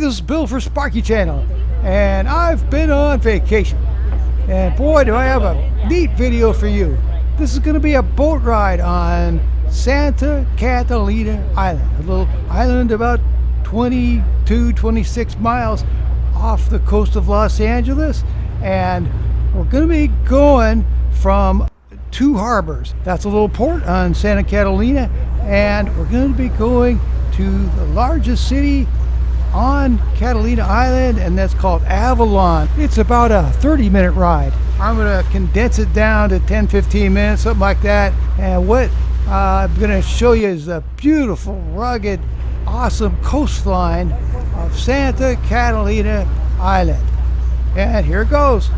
this is Bill for Sparky Channel, and I've been on vacation. And boy, do I have a neat video for you. This is going to be a boat ride on Santa Catalina Island, a little island about 26 miles off the coast of Los Angeles. And we're going to be going from two harbors. That's a little port on Santa Catalina, and we're going to be going to the largest city on Catalina Island, and that's called Avalon. It's about a 30-minute ride. I'm going to condense it down to 10-15 minutes, something like that. And what I'm going to show you is the beautiful, rugged, awesome coastline of Santa Catalina Island. And here it goes.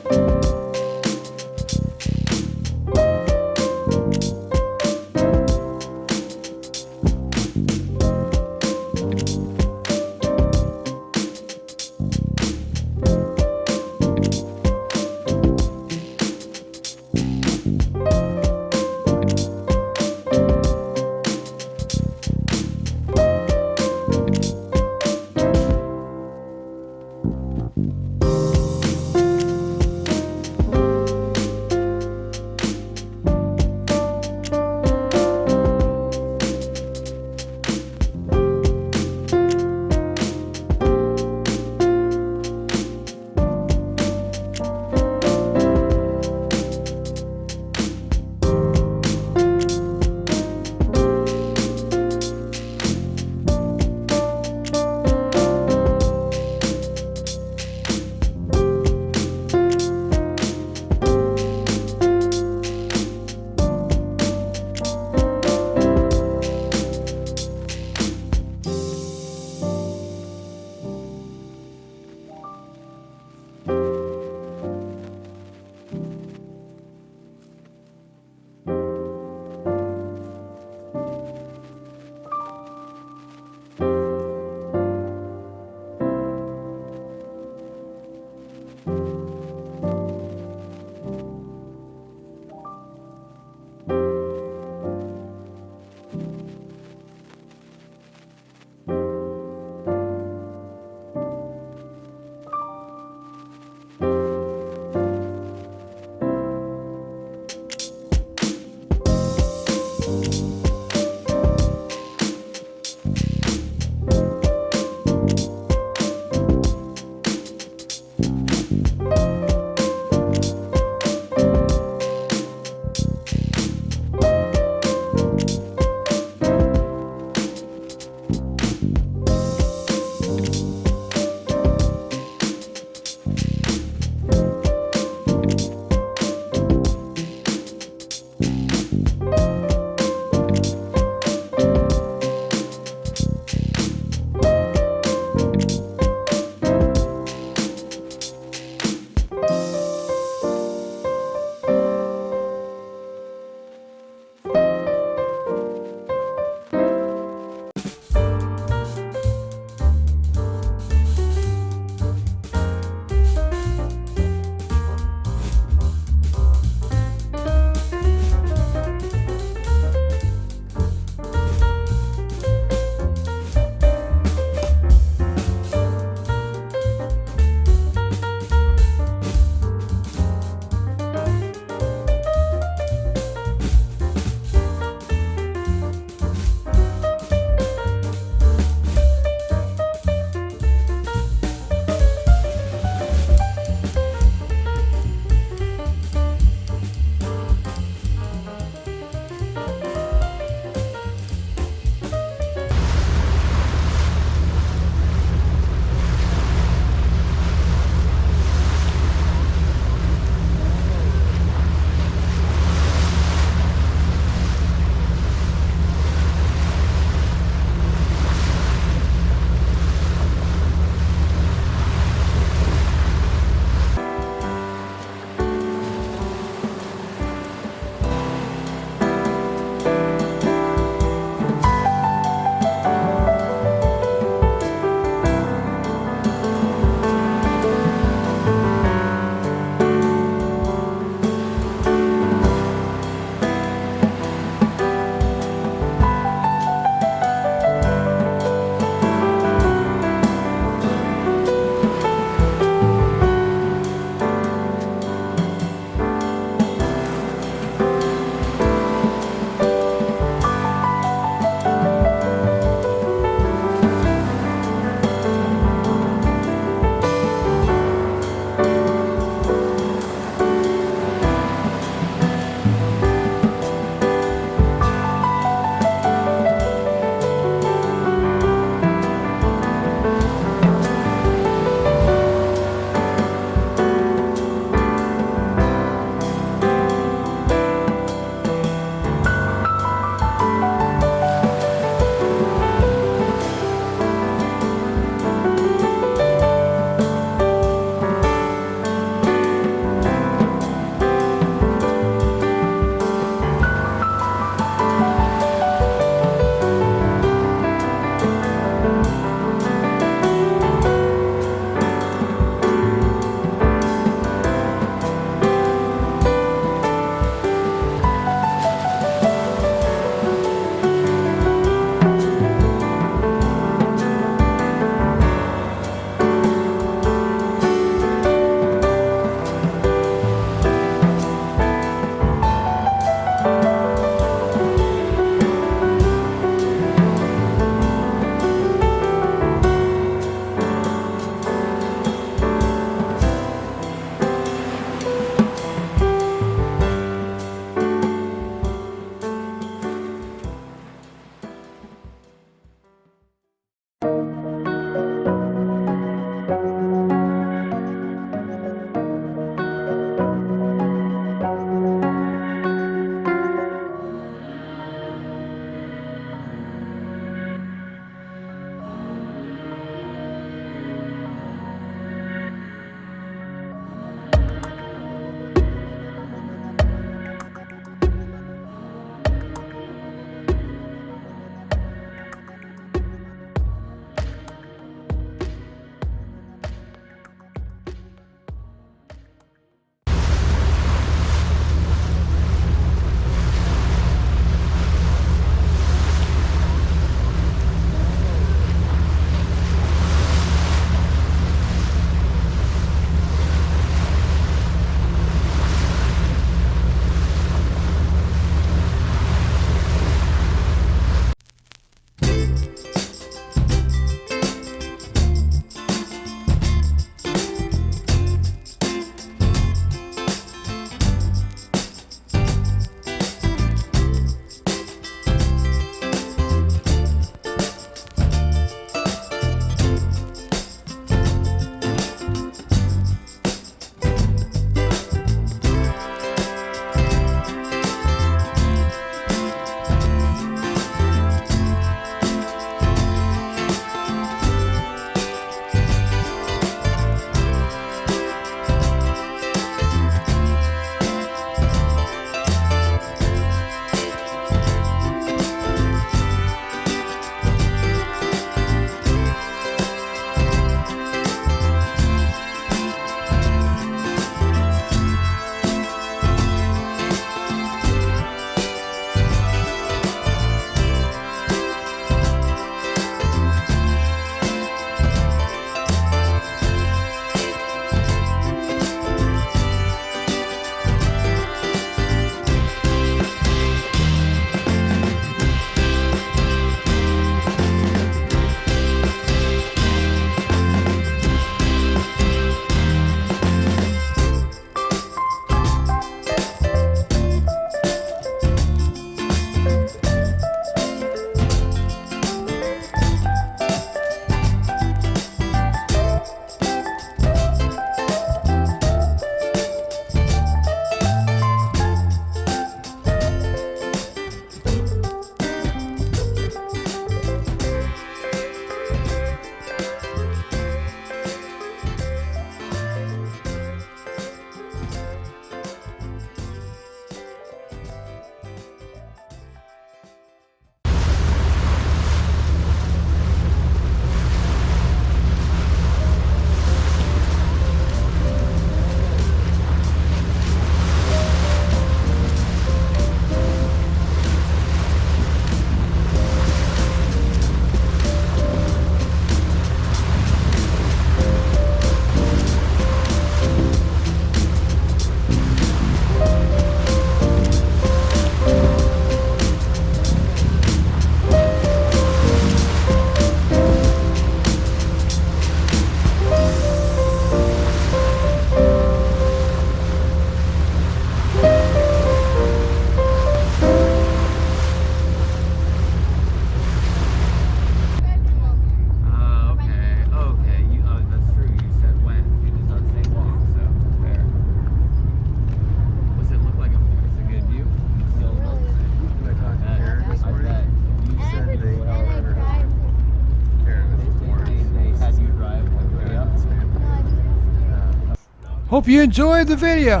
Hope you enjoyed the video.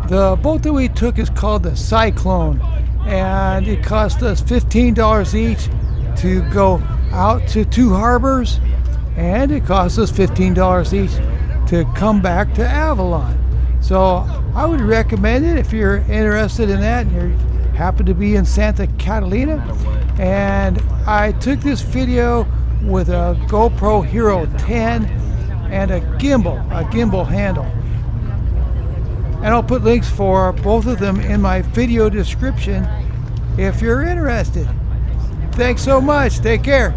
The boat that we took is called the Cyclone, and it cost us $15 each to go out to 2 harbors, and it cost us $15 each to come back to Avalon. So I would recommend it if you're interested in that and you happen to be in Santa Catalina. And I took this video with a GoPro Hero 10 and a gimbal handle. And I'll put links for both of them in my video description if you're interested. Thanks so much. Take care.